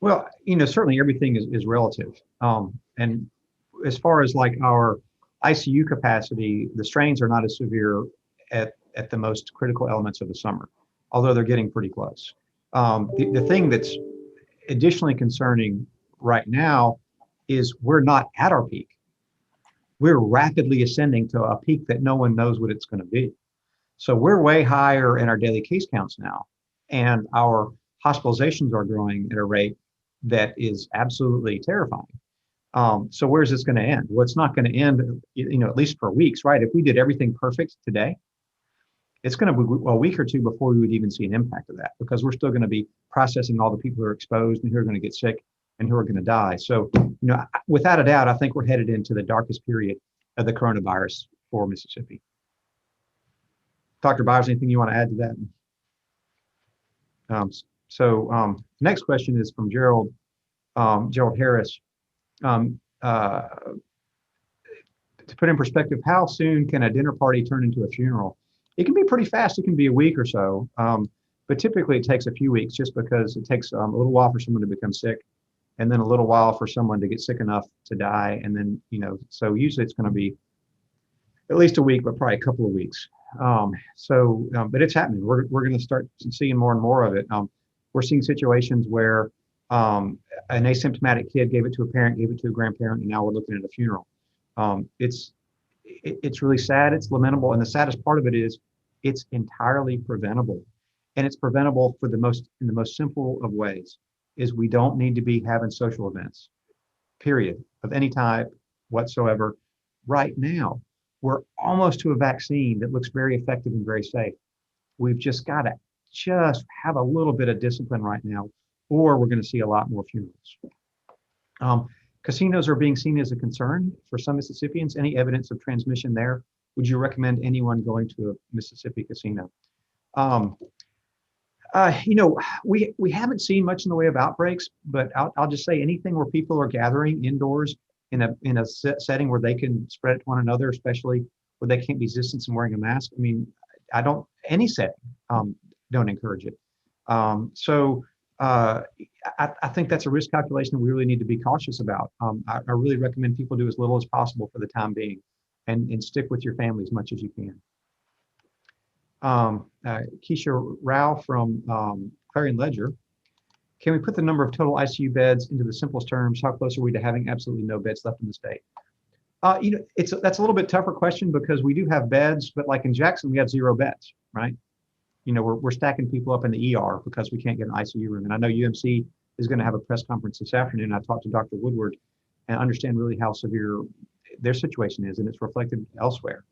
Well, certainly everything is relative. And as far as like our ICU capacity, the strains are not as severe at the most critical elements of the summer, although they're getting pretty close. The thing that's additionally concerning right now is we're not at our peak. We're rapidly ascending to a peak that no one knows what it's going to be. So we're way higher in our daily case counts now, and our hospitalizations are growing at a rate that is absolutely terrifying. So where's this going to end? Well, it's not going to end, at least for weeks, right? If we did everything perfect today, it's going to be a week or two before we would even see an impact of that, because we're still going to be processing all the people who are exposed and who are going to get sick and who are going to die. So, without a doubt, I think we're headed into the darkest period of the coronavirus for Mississippi. Dr. Byers, anything you want to add to that? Next question is from Gerald Harris. To put in perspective, how soon can a dinner party turn into a funeral? It can be pretty fast. It can be a week or so, but typically it takes a few weeks, just because it takes a little while for someone to become sick, and then a little while for someone to get sick enough to die, and then so usually it's going to be at least a week, but probably a couple of weeks. But it's happening. We're going to start seeing more and more of it. We're seeing situations where an asymptomatic kid gave it to a parent, gave it to a grandparent, and now we're looking at a funeral. It's really sad. It's lamentable, and the saddest part of it is it's entirely preventable, and it's preventable in the most simple of ways. Is we don't need to be having social events, period, of any type whatsoever. Right now, we're almost to a vaccine that looks very effective and very safe. We've just got to have a little bit of discipline right now, or we're going to see a lot more funerals. Casinos are being seen as a concern for some Mississippians. Any evidence of transmission there? Would you recommend anyone going to a Mississippi casino? We haven't seen much in the way of outbreaks, but I'll just say anything where people are gathering indoors in a setting where they can spread it to one another, especially where they can't be distanced and wearing a mask. I mean, any setting, don't encourage it. I think that's a risk calculation we really need to be cautious about. I really recommend people do as little as possible for the time being, and stick with your family as much as you can. Keisha Rao from Clarion Ledger. Can we put the number of total ICU beds into the simplest terms? How close are we to having absolutely no beds left in the state? That's a little bit tougher question, because we do have beds, but like in Jackson, we have 0 beds, right? We're stacking people up in the ER because we can't get an ICU room. And I know UMC is going to have a press conference this afternoon. I talked to Dr. Woodward and understand really how severe their situation is, and it's reflected elsewhere.